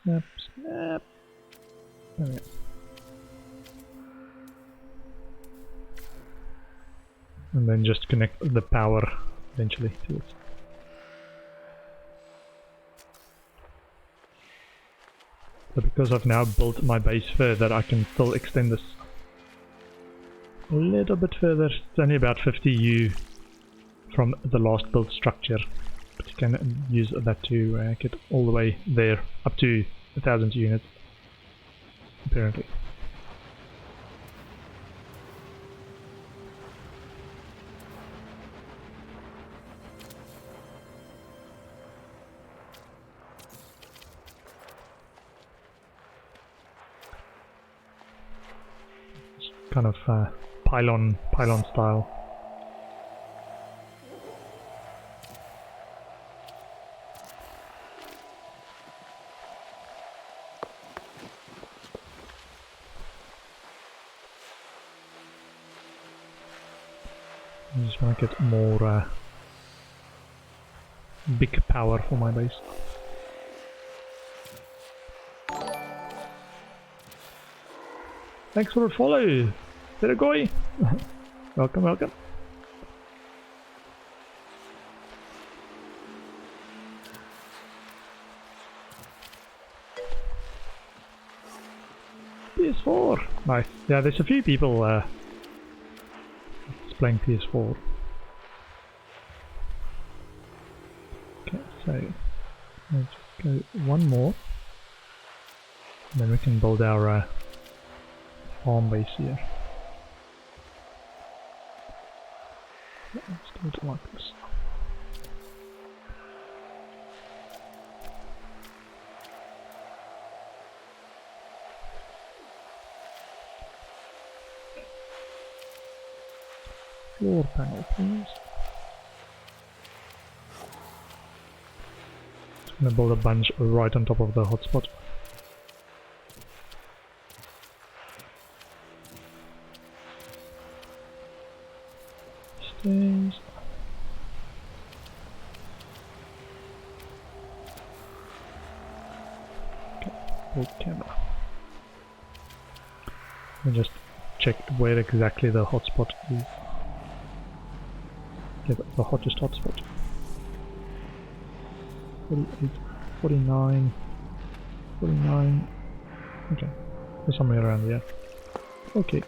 Snap, snap. There we go. And then just connect the power eventually to it. So because I've now built my base further, I can still extend this a little bit further. It's only about 50 U from the last built structure, but you can use that to get all the way there, up to 1,000 units, apparently. Kind of pylon style. I just want to get more big power for my base. Thanks for the follow, Peregoy. Welcome, welcome. PS4, nice. Yeah, there's a few people playing PS4. Okay, so let's go one more, and then we can build our farm base here. Let's do it like this. Floor panel, please. Just gonna build a bunch right on top of the hotspot. Stairs. Okay, build camera. And just check where exactly the hotspot is. Give it the hottest hotspot. 48, 49, 49. Okay, there's somewhere around here. Okay.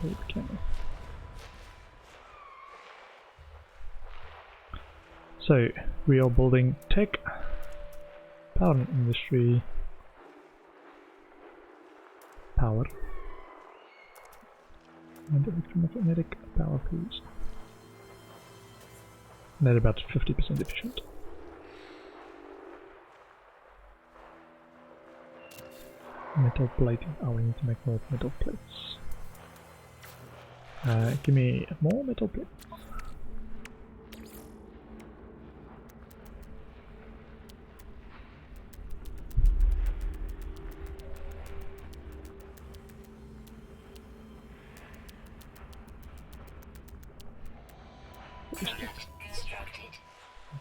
Build camera. So we are building tech, power and industry, power, and electromagnetic power, please. And they're about 50% efficient. Metal plating. Oh, we need to make more metal plates. Give me more metal plates.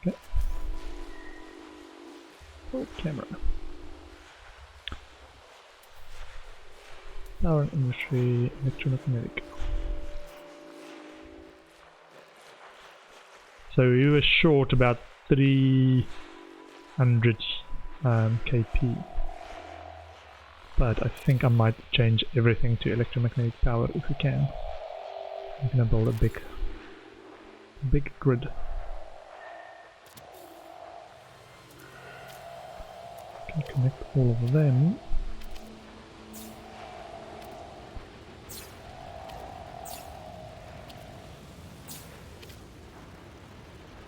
Okay. Full camera. Power and industry, electromagnetic. So we were short about 300 kp, but I think I might change everything to electromagnetic power if we can. I'm gonna build a big grid. Can connect all of them.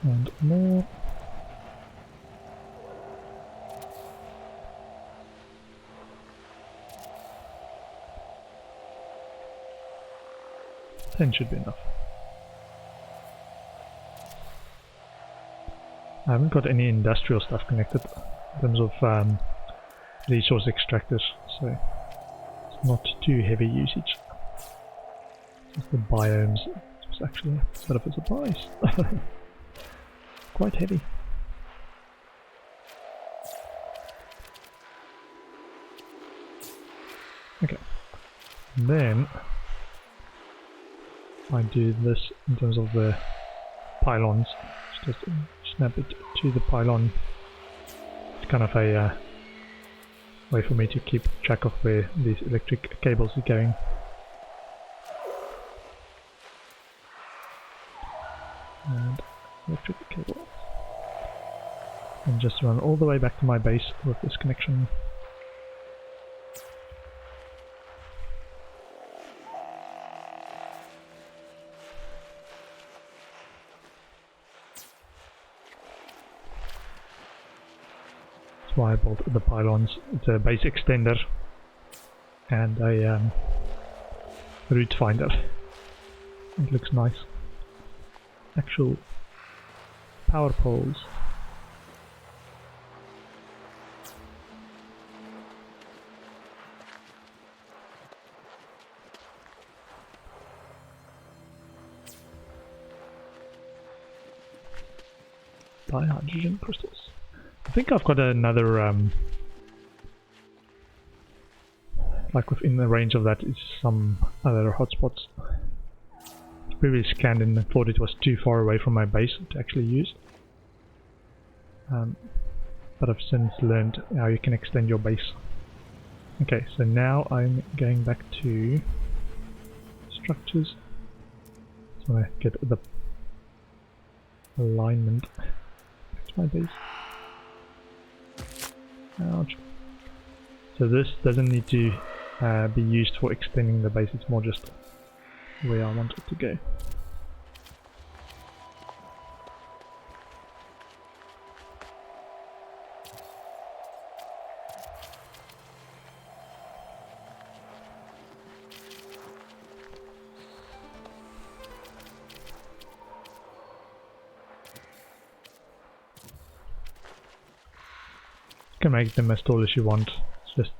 And more. Ten should be enough. I haven't got any industrial stuff connected in terms of resource extractors, so it's not too heavy usage. Just the biomes, it's actually a bit of a surprise. Quite heavy. Then I do this in terms of the pylons. Just snap it to the pylon. It's kind of a way for me to keep track of where these electric cables are going. And electric cable. And just run all the way back to my base with this connection. That's why I built the pylons. It's a base extender and a route finder. It looks nice. Actual power poles. Hydrogen crystals. I think I've got another like within the range of that is some other hotspots. Previously scanned and thought it was too far away from my base to actually use. But I've since learned how you can extend your base. Okay, so now I'm going back to structures. Just want to get the alignment. My base. Ouch. So this doesn't need to be used for extending the base, it's more just where I want it to go. You can make them as tall as you want. It's just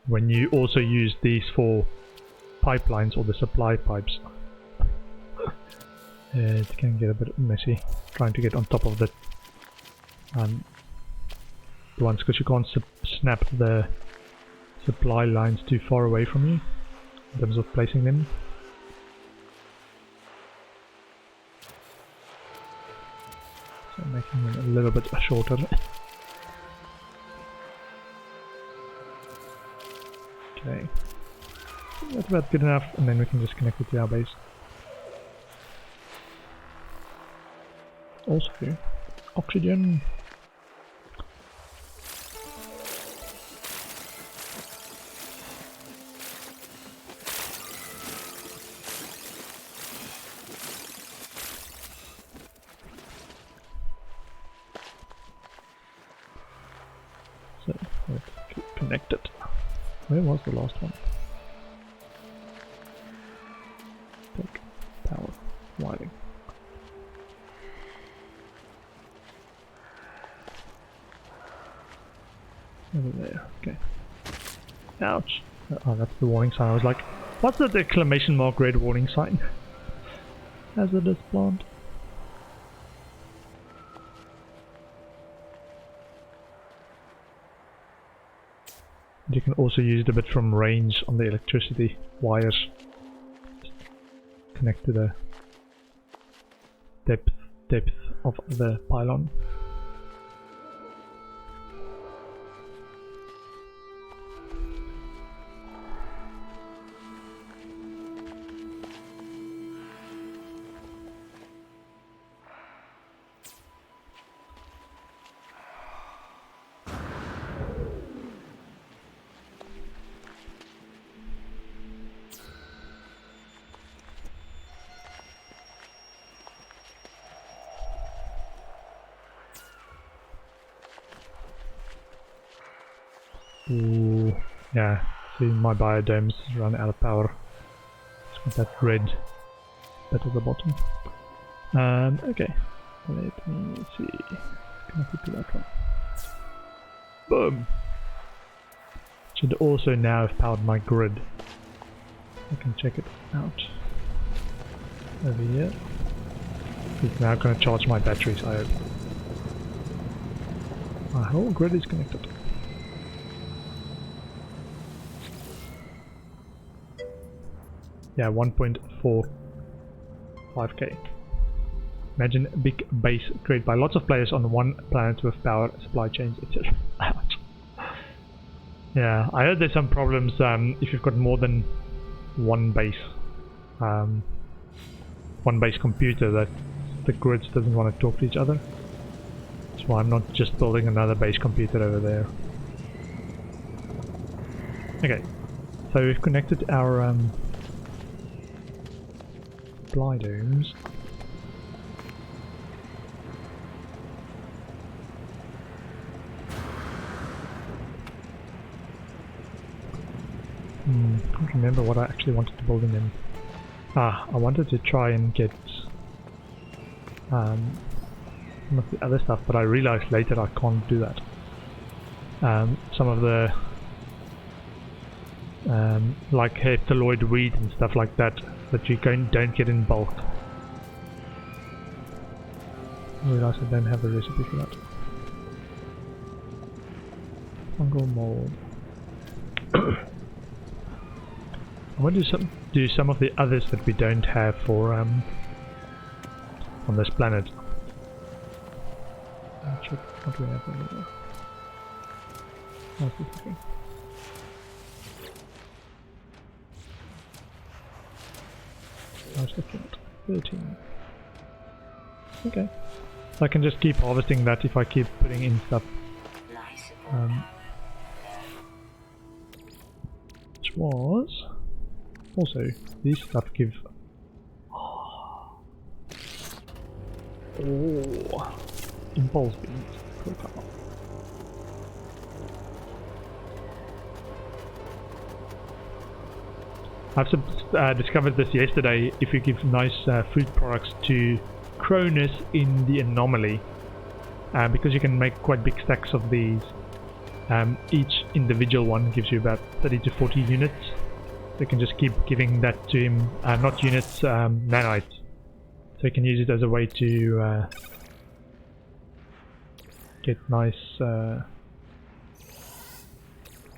when you also use these for pipelines or the supply pipes, it can get a bit messy trying to get on top of the ones, because you can't snap the supply lines too far away from you in terms of placing them. So making them a little bit shorter. Okay, that's about good enough, and then we can just connect it to our base. Also, oxygen. So let's connect it. Where was the last one? Take power wiring. Over there, okay. Ouch! Oh, that's the warning sign. I was like, what's that exclamation mark red warning sign? Hazardous plant. You can also use it a bit from range on the electricity wires. Just connect to the depth of the pylon. Ooh, yeah, see my biodomes run out of power. It's got that red bit at the bottom. Okay, let me see. Connect it to that one. Boom! Should also now have powered my grid. I can check it out. Over here. It's now going to charge my batteries, I hope. My whole grid is connected. Yeah, 1.45k. Imagine a big base created by lots of players on one planet with power, supply chains, etc. Ouch. Yeah, I heard there's some problems if you've got more than one base computer, that the grids doesn't want to talk to each other. That's why I'm not just building another base computer over there. Okay, so we've connected our supply domes. I can't remember what I actually wanted to build in them. I wanted to try and get some of the other stuff, but I realized later I can't do that. Some of the like heptaloid weed and stuff like that you don't get in bulk. I realize I don't have a recipe for that. Fungal mold. I want to do some of the others that we don't have for on this planet. Check what we have over there. How's this looking? How's the front? 13. Okay. So I can just keep harvesting that if I keep putting in stuff. Which was also these stuff give. Oh, impulse beams. I've discovered this yesterday. If you give nice food products to Cronus in the anomaly, because you can make quite big stacks of these, each individual one gives you about 30 to 40 units. So you can just keep giving that to him, not units, nanites. So you can use it as a way to get nice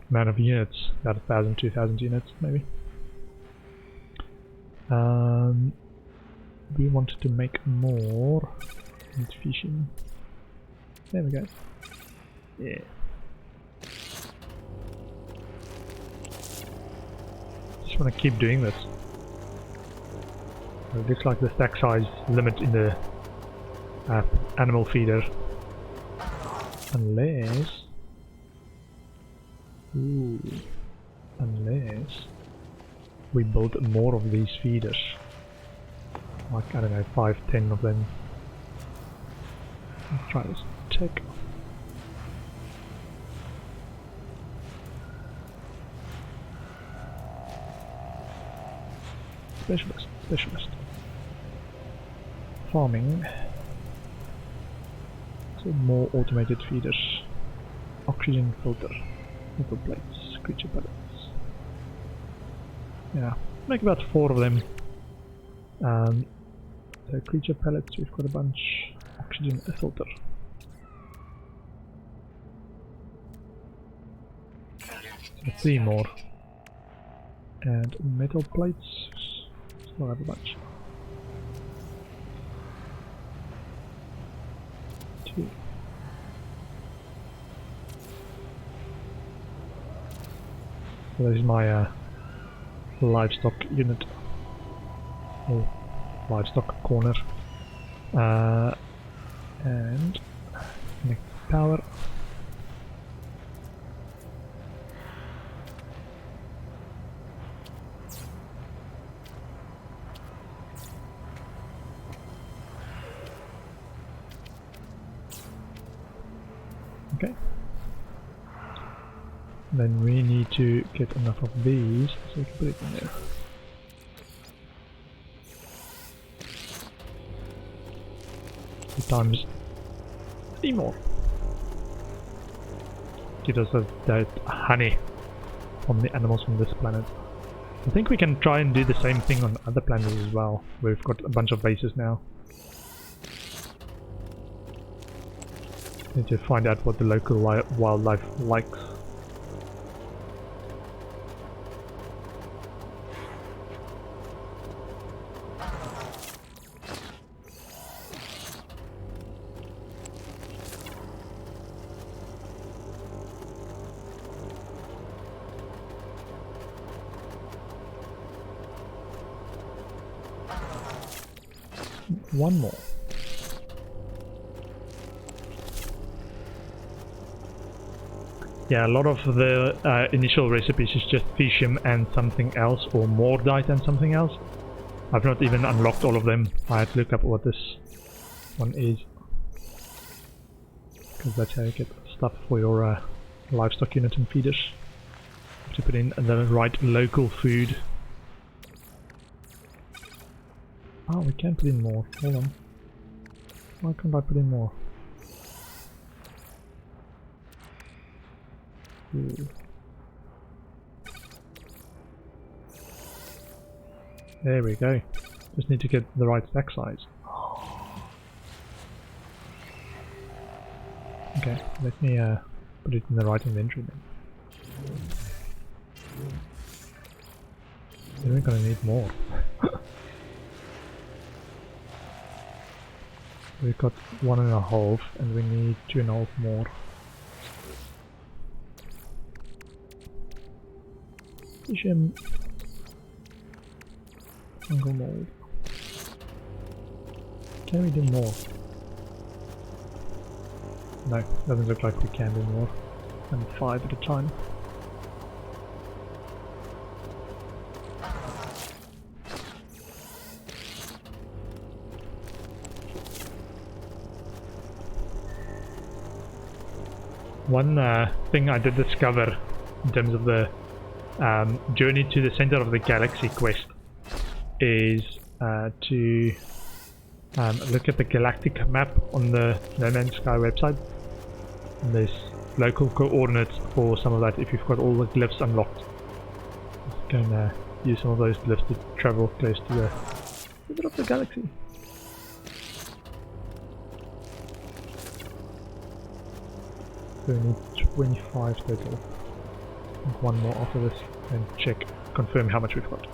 amount of units, about 1,000, 2,000 units maybe. We wanted to make more meat fishing. There we go. Yeah. Just want to keep doing this. It looks like the stack size limit in the animal feeder. Unless we build more of these feeders. Like, I don't know, 5, 10 of them. Let's try this. Check. Specialist. Farming. So more automated feeders. Oxygen filter. Metal plates. Creature pellets. Yeah, make about 4 of them. So creature pellets, we've got a bunch. Oxygen filter. So 3 more. And metal plates, still have a bunch. 2. So this is my livestock unit, or livestock corner, and connect power. Okay. Then we need to get enough of these so we can put it in there. Times 3 more. Give us that honey from the animals from this planet. I think we can try and do the same thing on other planets as well. We've got a bunch of bases now. Need to find out what the local wildlife likes. one more. Yeah, a lot of the initial recipes is just fish and something else, or mordite and something else. I've not even unlocked all of them. I had to look up what this one is, because that's how you get stuff for your livestock units and feeders. You have to put in the right local food. Oh, we can put in more. Hold on. Why can't I put in more? Ooh. There we go. Just need to get the right stack size. Okay, let me put it in the right inventory then. Then we're gonna need more. We've got 1.5 and we need 2.5 more. Fish him. Fungal mold. Can we do more? No, doesn't look like we can do more than 5 at a time. One thing I did discover in terms of the journey to the center of the galaxy quest is to look at the galactic map on the No Man's Sky website. And there's local coordinates for some of that if you've got all the glyphs unlocked. You can use some of those glyphs to travel close to the center of the galaxy. So we need 25 total. And one more after this and check, confirm how much we've got.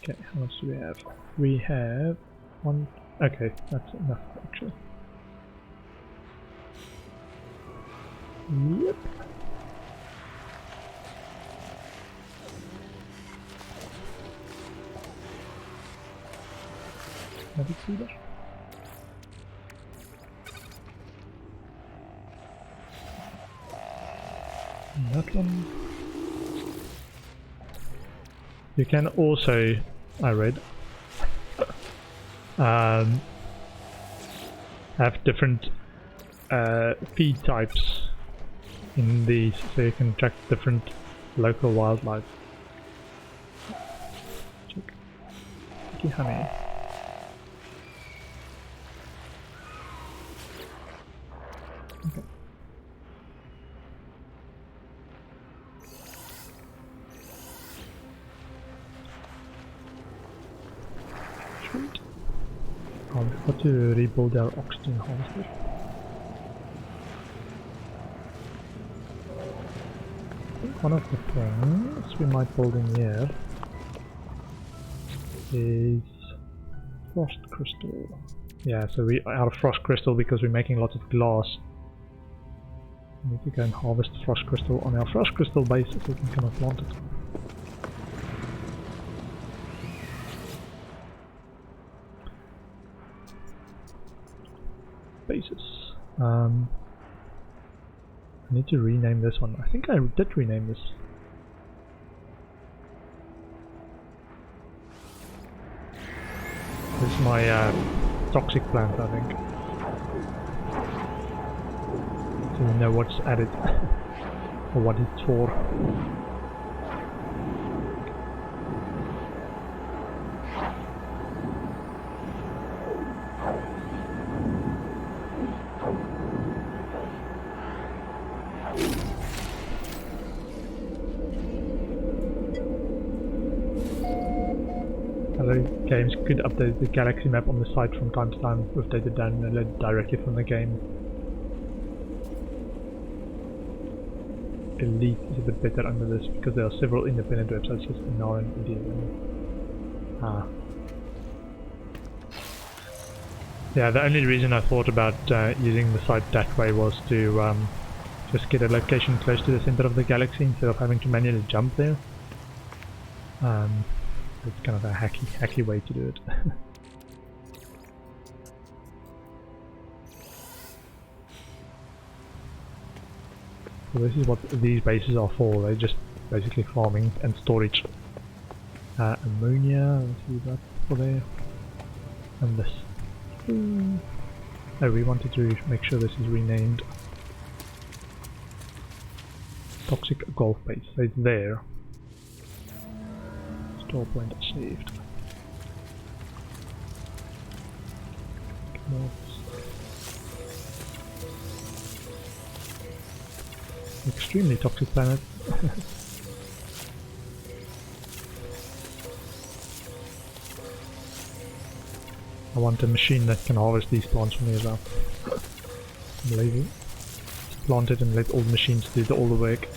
Okay, how much do we have? We have one. Okay, that's enough actually. Yep. Have you seen that? That one. You can also, I read, have different feed types in these, so you can track different local wildlife. Check. Sticky honey. Okay. Sweet. Oh, we've got to rebuild our oxygen harvester. I think one of the things we might build in here is frost crystal. Yeah, so we are out of frost crystal because we're making lots of glass. We need to go and harvest frost crystal on our frost crystal base so we can come and plant it. Bases. I need to rename this one. I think I did rename this. This is my toxic plant, I think. So we know what's added or what it's for. Other games could update the galaxy map on the site from time to time with data downloaded directly from the game. Elite is a bit better under this because there are several independent websites, just NAR and EDM. Ah. Yeah, the only reason I thought about using the site that way was to just get a location close to the center of the galaxy instead of having to manually jump there. It's kind of a hacky way to do it. So this is what these bases are for. They're just basically farming and storage. Ammonia, let's see that for there. And this. Oh, we wanted to make sure this is renamed. Toxic Golf Base. So it's there. Store point saved. Extremely toxic planet. I want a machine that can harvest these plants for me as well. I'm lazy. Just plant it and let all the machines do all the work.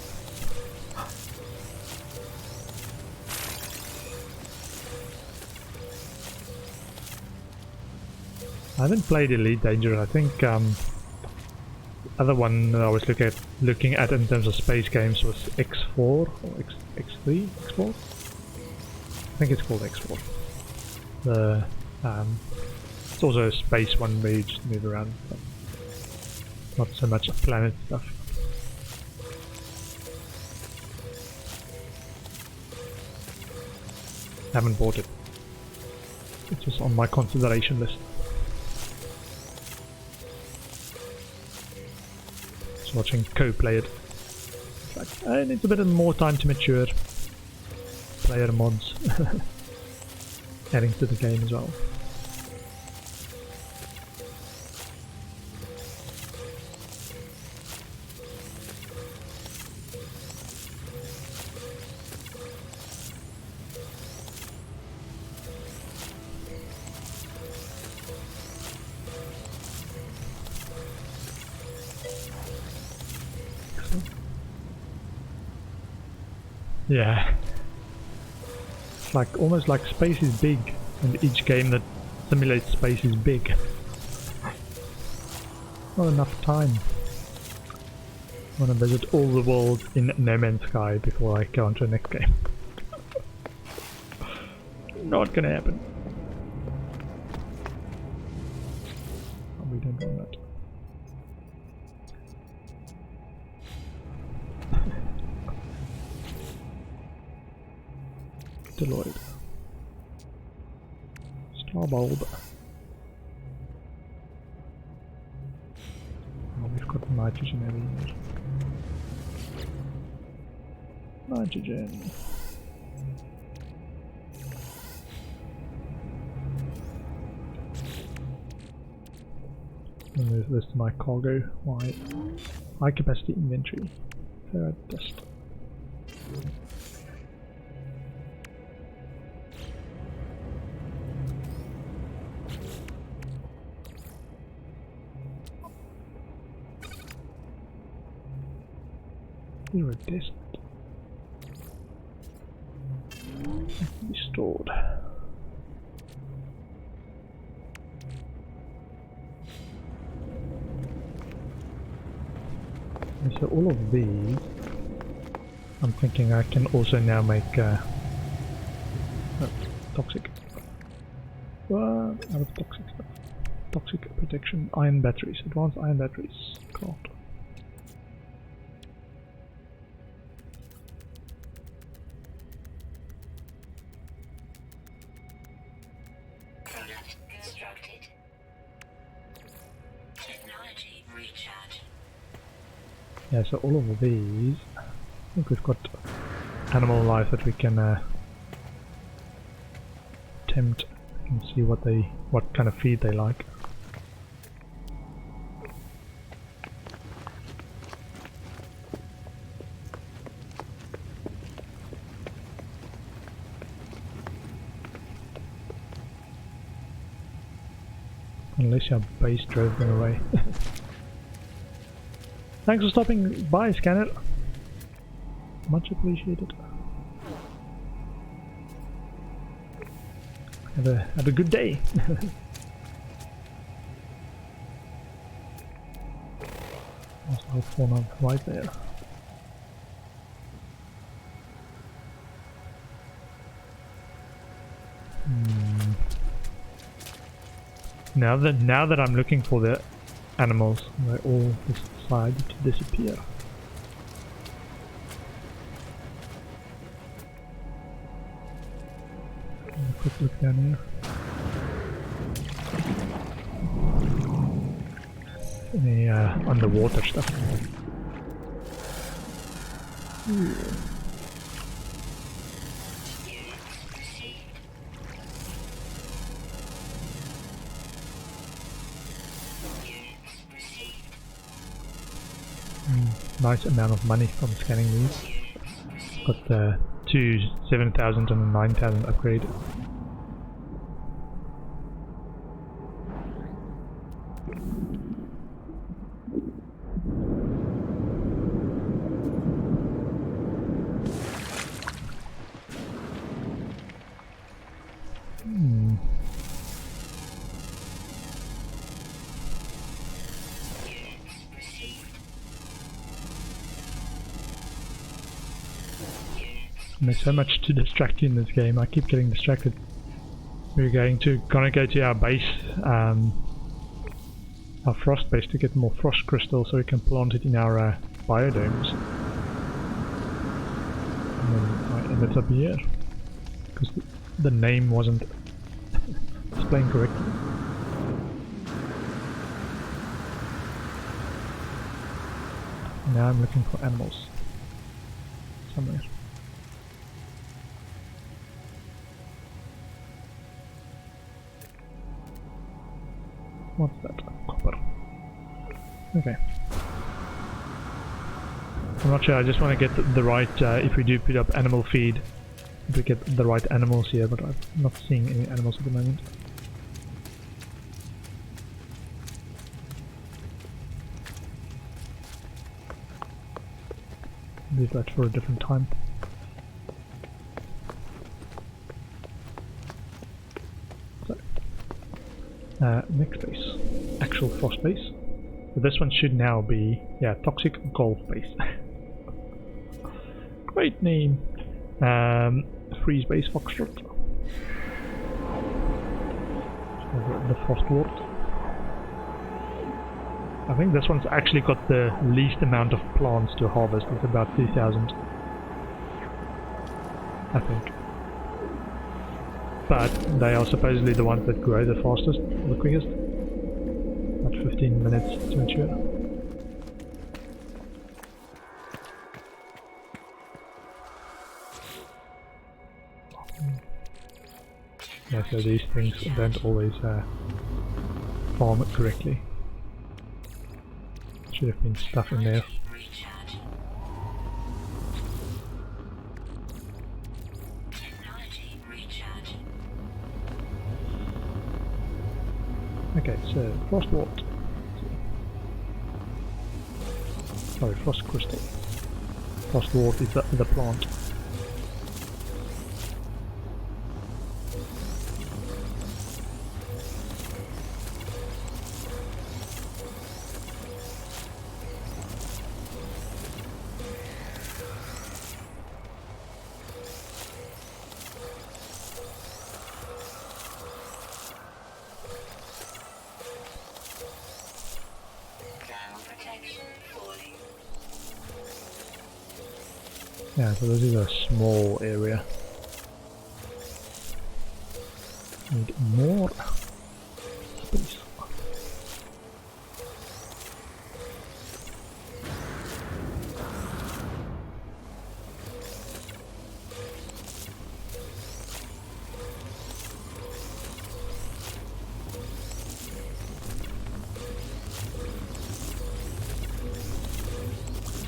I haven't played Elite Dangerous. I think other one that I was looking at in terms of space games was X4 or X3, X4. I think it's called X4. The it's also a space one where you just move around, but not so much planet stuff. Haven't bought it. It's just on my consideration list. Watching co-play it. It's like, I need a bit more time to mature. Player mods. Adding to the game as well. Yeah. It's like almost like space is big, and each game that simulates space is big. Not enough time. I want to visit all the world in No Man's Sky before I go on to the next game. Not gonna happen. Oh, we don't want that. Deloitte. Starbulb. Oh, we've got nitrogen everywhere. Nitrogen. And there's this my cargo. Why? High capacity inventory. Ferrite dust. You're a disc. Be stored. And so all of these, I'm thinking I can also now make toxic. What? Out of toxic stuff. Toxic protection, iron batteries, advanced iron batteries. Craft. Yeah, so all of these, I think we've got animal life that we can tempt and see what kind of feed they like. Unless your base drove them away. Thanks for stopping by, Scanner. Much appreciated. Have a good day. Also fauna right there. Now that I'm looking for the animals, they all decide to disappear. A quick look down here. Any underwater stuff. Nice amount of money from scanning these. Got two 7,000 and a 9,000 upgrade. There's so much to distract you in this game. I keep getting distracted. We're gonna go to our base, our frost base, to get more frost crystal so we can plant it in our biodomes. And then I ended up here because the name wasn't explained correctly. Now I'm looking for animals somewhere. What's that? Copper. Okay. I'm not sure, I just want to get the right, if we do put up animal feed, if we get the right animals here, but I'm not seeing any animals at the moment. Leave that for a different time. Next base, actual frost base. So this one should now be, yeah, toxic golf base. Great name. Freeze base Foxtrot. The frost ward. I think this one's actually got the least amount of plants to harvest. It's about 2,000. I think. But they are supposedly the ones that grow the fastest, the quickest. About 15 minutes to mature. Yeah, so these things don't always farm correctly. Should have been stuff in there. Okay, so frost wart. Sorry, frost crystal. Frost wart is the plant. Yeah, so this is a small area. Need more space.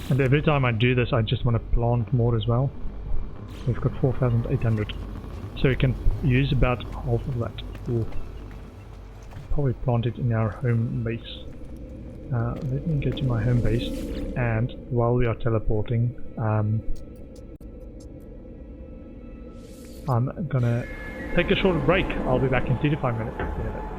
And every time I do this, I just want to plant more as well. We've got 4,800. So we can use about half of that. We'll probably plant it in our home base. Let me get to my home base, and while we are teleporting, I'm gonna take a short break. I'll be back in 2 to 5 minutes.